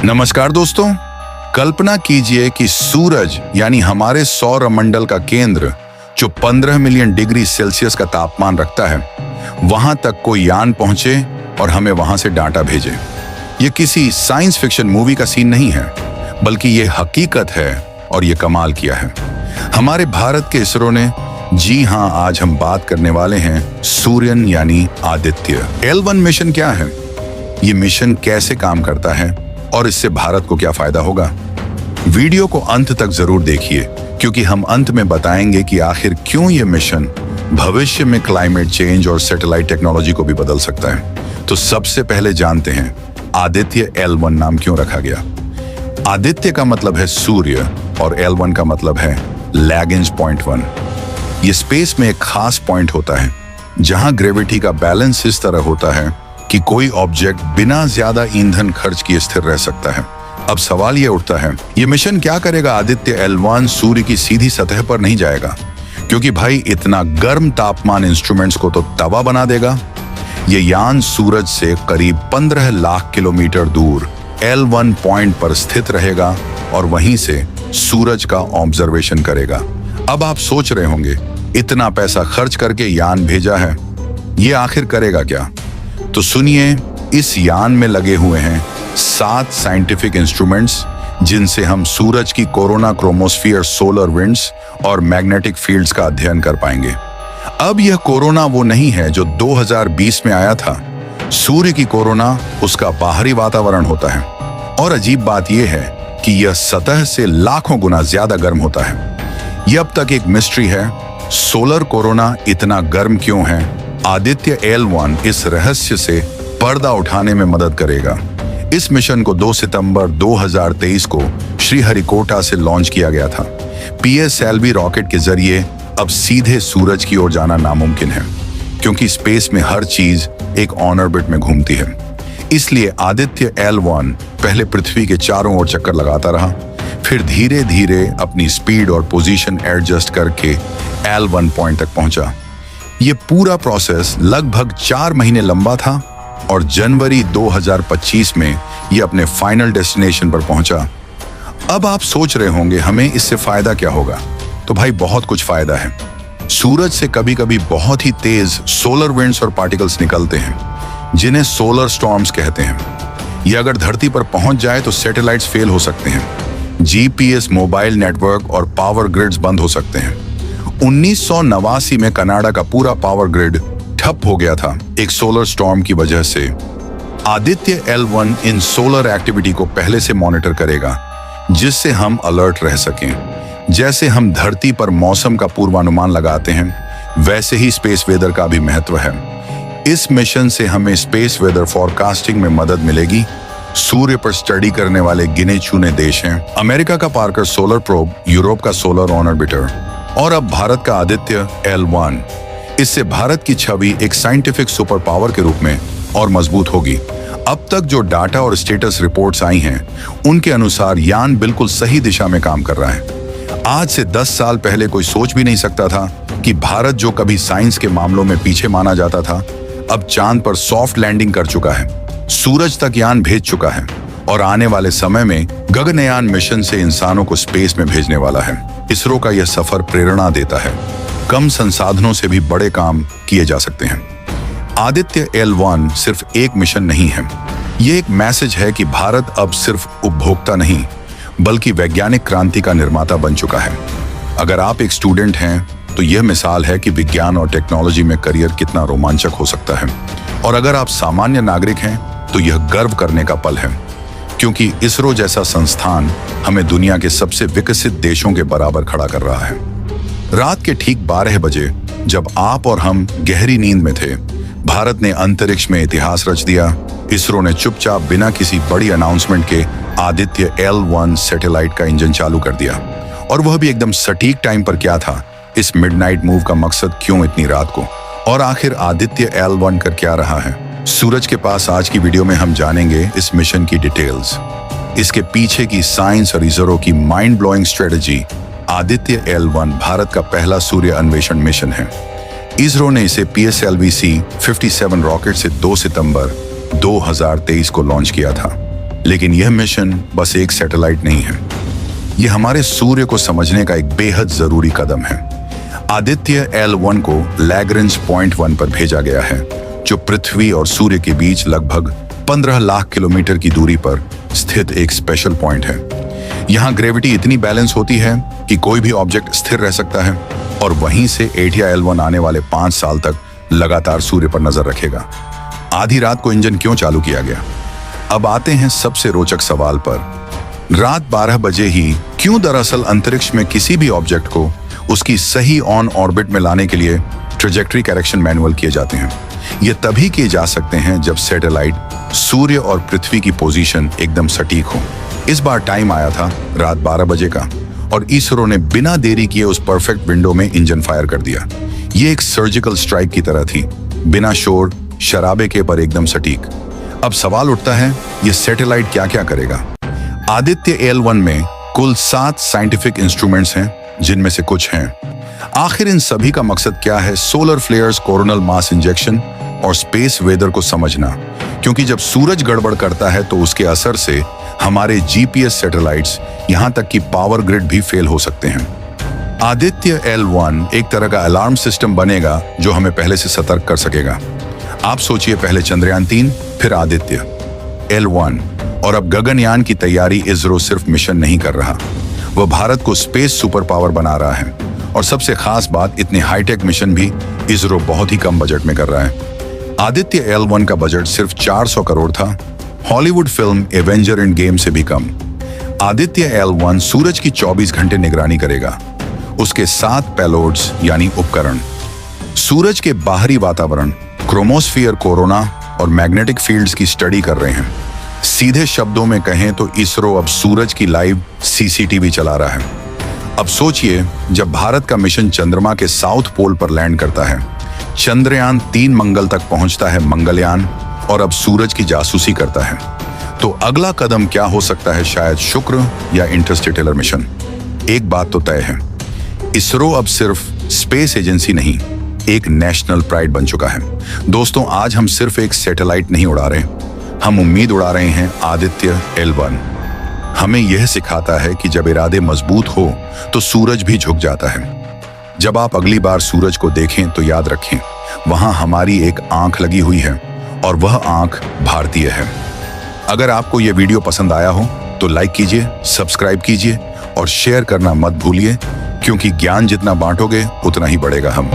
नमस्कार दोस्तों, कल्पना कीजिए कि सूरज यानी हमारे सौर मंडल का केंद्र जो 15 मिलियन डिग्री सेल्सियस का तापमान रखता है, वहां तक कोई यान पहुंचे और हमें वहां से डाटा भेजे। ये किसी साइंस फिक्शन मूवी का सीन नहीं है, बल्कि ये हकीकत है और ये कमाल किया है हमारे भारत के इसरो ने। जी हां, आज हम बात करने वाले हैं सूर्यन यानी आदित्य। L1 मिशन क्या है, ये मिशन कैसे काम करता है और इससे भारत को क्या फायदा होगा। वीडियो को अंत तक जरूर देखिए, क्योंकि हम अंत में बताएंगे कि आखिर क्यों ये मिशन भविष्य में क्लाइमेट चेंज और सैटेलाइट टेक्नोलॉजी को भी बदल सकता है। तो सबसे पहले जानते हैं आदित्य L1 नाम क्यों रखा गया। आदित्य का मतलब है सूर्य और L1 का मतलब है लैग्रेंज पॉइंट 1। ये स्पेस में एक खास पॉइंट होता है जहां ग्रेविटी का बैलेंस इस तरह होता है कि कोई ऑब्जेक्ट बिना ज्यादा ईंधन खर्च किए स्थिर रह सकता है। अब सवाल ये उठता है, ये मिशन क्या करेगा। आदित्य L1 सूर्य की सीधी सतह पर नहीं जाएगा, क्योंकि भाई इतना गर्म तापमान इंस्ट्रूमेंट्स को तो तवा बना देगा। ये यान सूरज से करीब 15 लाख किलोमीटर दूर L1 पॉइंट पर स्थित रहेगा और वहीं से सूरज का ऑब्जर्वेशन करेगा। अब आप सोच रहे होंगे, इतना पैसा खर्च करके यान भेजा है, ये आखिर करेगा क्या। तो सुनिए, इस यान में लगे हुए हैं 7 साइंटिफिक इंस्ट्रूमेंट्स, जिनसे हम सूरज की कोरोना क्रोमोस्फीयर, सोलर विंड्स और मैग्नेटिक फील्ड्स का अध्ययन कर पाएंगे। अब यह कोरोना वो नहीं है जो 2020 में आया था। सूर्य की कोरोना उसका बाहरी वातावरण होता है, और अजीब बात यह है कि यह सतह से लाखों गुना ज्यादा गर्म होता है। यह अब तक एक मिस्ट्री है। सोलर कोरोना इतना गर्म क्यों है? आदित्य L1 इस रहस्य से पर्दा उठाने में मदद करेगा। इस मिशन को 2 सितंबर 2023 को श्रीहरिकोटा से लॉन्च किया गया था। PSLV रॉकेट के जरिए अब सीधे सूरज की ओर जाना नामुमकिन है, क्योंकि स्पेस में हर चीज एक ऑन ऑर्बिट में घूमती है। इसलिए आदित्य L1 पहले पृथ्वी के चारों ओर चक्कर लगाता रहा, फिर धीरे धीरे अपनी स्पीड और पोजीशन एडजस्ट करके L1 पॉइंट तक पहुंचा। ये पूरा प्रोसेस लगभग 4 महीने लंबा था और जनवरी 2025 में ये अपने फाइनल डेस्टिनेशन पर पहुंचा। अब आप सोच रहे होंगे, हमें इससे फायदा क्या होगा। तो भाई बहुत कुछ फायदा है। सूरज से कभी कभी बहुत ही तेज सोलर विंड्स और पार्टिकल्स निकलते हैं, जिन्हें सोलर स्टॉर्म्स कहते हैं। ये अगर धरती पर पहुंच जाए तो सैटेलाइट्स फेल हो सकते हैं, GPS, मोबाइल नेटवर्क और पावर ग्रिड्स बंद हो सकते हैं। 1989 में कनाडा का पूरा पावर ग्रिड ठप हो गया था एक सोलर स्टॉर्म की वजह से। आदित्य L1 इन सोलर एक्टिविटी को पहले से मॉनिटर करेगा, जिससे हम अलर्ट रह सकें। जैसे हम धरती पर मौसम का पूर्वानुमान लगाते हैं, वैसे ही स्पेस वेदर का भी महत्व है। इस मिशन से हमें स्पेस वेदर फॉरकास्टिंग में मदद मिलेगी। सूर्य पर स्टडी करने वाले गिने चुने देश हैं अमेरिका का पार्कर सोलर प्रोब, यूरोप का सोलर ऑन ऑर्बिटर और अब भारत का आदित्य L1। इससे भारत की छवि एक साइंटिफिक सुपर पावर के रूप में और मजबूत होगी। अब तक जो डाटा और स्टेटस रिपोर्ट्स आई हैं, उनके अनुसार यान बिल्कुल सही दिशा में काम कर रहा है। आज से 10 साल पहले कोई सोच भी नहीं सकता था कि भारत, जो कभी साइंस के मामलों में पीछे माना जाता था, अब चांद पर सॉफ्ट लैंडिंग कर चुका है, सूरज तक यान भेज चुका है और आने वाले समय में गगनयान मिशन से इंसानों को स्पेस में भेजने वाला है। इसरो का यह सफर प्रेरणा देता है, कम संसाधनों से भी बड़े काम किए जा सकते हैं। आदित्य L1 सिर्फ एक मिशन नहीं है, ये एक मैसेज है कि भारत अब सिर्फ उपभोक्ता नहीं, बल्कि वैज्ञानिक क्रांति का निर्माता बन चुका है। अगर आप एक स्टूडेंट हैं, तो यह मिसाल है कि विज्ञान और टेक्नोलॉजी में करियर कितना रोमांचक हो सकता है। और अगर आप सामान्य नागरिक हैं, तो यह गर्व करने का पल है, क्योंकि इसरो जैसा संस्थान हमें दुनिया के सबसे विकसित देशों के बराबर खड़ा कर रहा है। रात के ठीक 12 बजे, जब आप और हम गहरी नींद में थे, भारत ने अंतरिक्ष में इतिहास रच दिया। इसरो ने चुपचाप बिना किसी बड़ी अनाउंसमेंट के आदित्य L1 सैटेलाइट का इंजन चालू कर दिया, और वह भी एकदम सटीक टाइम पर। क्या था इस मिडनाइट मूव का मकसद, क्यों इतनी रात को, और आखिर आदित्य L1 कर क्या रहा है। सूरज के पास आज की वीडियो में हम जानेंगे इस मिशन की डिटेल्स, इसके पीछे की साइंस और इसरो की mind blowing strategy. Aditya L1 Bharat का पहला सूर्य अन्वेषण मिशन है। इसरो ने इसे PSLV-C 57 रॉकेट से 2 सितंबर 2023 को लॉन्च किया था। लेकिन यह मिशन बस एक सैटेलाइट नहीं है, यह हमारे सूर्य को समझने का एक बेहद जरूरी कदम है। आदित्य L1 को लैग्रेंज पॉइंट 1 पर भेजा गया है, जो पृथ्वी और सूर्य के बीच लगभग 15 लाख किलोमीटर की दूरी पर स्थित एक स्पेशल पॉइंट है। यहाँ ग्रेविटी इतनी बैलेंस होती है कि कोई भी ऑब्जेक्ट स्थिर रह सकता है और वहीं से एटिया L1 आने वाले 5 साल तक लगातार सूर्य पर नजर रखेगा। आधी रात को इंजन क्यों चालू किया गया? अब आते हैं सबसे रोचक सवाल पर। रात 12 बजे ही क्यों दरअसल अंतरिक्ष में किसी भी ऑब्जेक्ट को उसकी सही ऑन ऑर्बिट में लाने के लिए ट्रेजेक्टरी करेक्शन मैनुअल किए जाते हैं। ये तभी किए जा सकते हैं जब सैटेलाइट सूर्य और पृथ्वी की पोजीशन एकदम सटीक हो। इस बार टाइम आया था रात 12 बजे का और इसरो ने बिना देरी किए उस परफेक्ट विंडो में इंजन फायर कर दिया। ये एक सर्जिकल स्ट्राइक की तरह थी, बिना शोर शराबे के पर एकदम सटीक। अब सवाल उठता है, ये सैटेलाइट क्या क्या करेगा? आदित्य L1 में कुल 7 साइंटिफिक इंस्ट्रूमेंट्स हैं, जिनमें से कुछ हैं। आखिर इन सभी का मकसद क्या है? Solar flares, coronal mass injection और स्पेस वेदर को समझना, क्योंकि जब सूरज गड़बड़ करता है तो उसके असर से हमारे जीपीएस सैटेलाइट्स यहां तक कि पावर ग्रिड भी फेल हो सकते हैं। आदित्य L1 एक तरह का अलार्म सिस्टम बनेगा जो हमें पहले से सतर्क कर सकेगा। आप सोचिए, पहले चंद्रयान 3, फिर आदित्य L1 और अब गगनयान की तैयारी। इसरो सिर्फ मिशन नहीं कर रहा, वह भारत को स्पेस सुपर पावर बना रहा है। और सबसे खास बात, इतने हाईटेक मिशन भी इसरो बहुत ही कम बजट में कर रहा है। आदित्य L1 का बजट सिर्फ 400 करोड़ था, Hollywood film Avenger end game से भी कम। आदित्य L1 सूरज की 24 घंटे निगरानी करेगा। उसके 7 पेलोड्स यानी उपकरण सूरज के बाहरी वातावरण, क्रोमोस्फीयर, कोरोना और मैग्नेटिक फील्ड्स की स्टडी कर रहे हैं। सीधे शब्दों में कहें तो इसरो अब सूरज की लाइव CCTV चला रहा है। अब सोचिए, जब भारत का मिशन चंद्रमा के साउथ पोल पर लैंड करता है, चंद्रयान 3 मंगल तक पहुंचता है, मंगलयान, और अब सूरज की जासूसी करता है, तो अगला कदम क्या हो सकता है? शायद शुक्र या इंटरस्टेलर मिशन। एक बात तो तय है, इसरो अब सिर्फ स्पेस एजेंसी नहीं, एक नेशनल प्राइड बन चुका है। दोस्तों, आज हम सिर्फ एक सैटेलाइट नहीं उड़ा रहे, हम उम्मीद उड़ा रहे हैं आदित्य L1। हमें यह सिखाता है कि जब इरादे मजबूत हो तो सूरज भी झुक जाता है। जब आप अगली बार सूरज को देखें तो याद रखें, वहां हमारी एक आंख लगी हुई है और वह आंख भारतीय है। अगर आपको यह वीडियो पसंद आया हो तो लाइक कीजिए, सब्सक्राइब कीजिए और शेयर करना मत भूलिए, क्योंकि ज्ञान जितना बांटोगे उतना ही बढ़ेगा हम।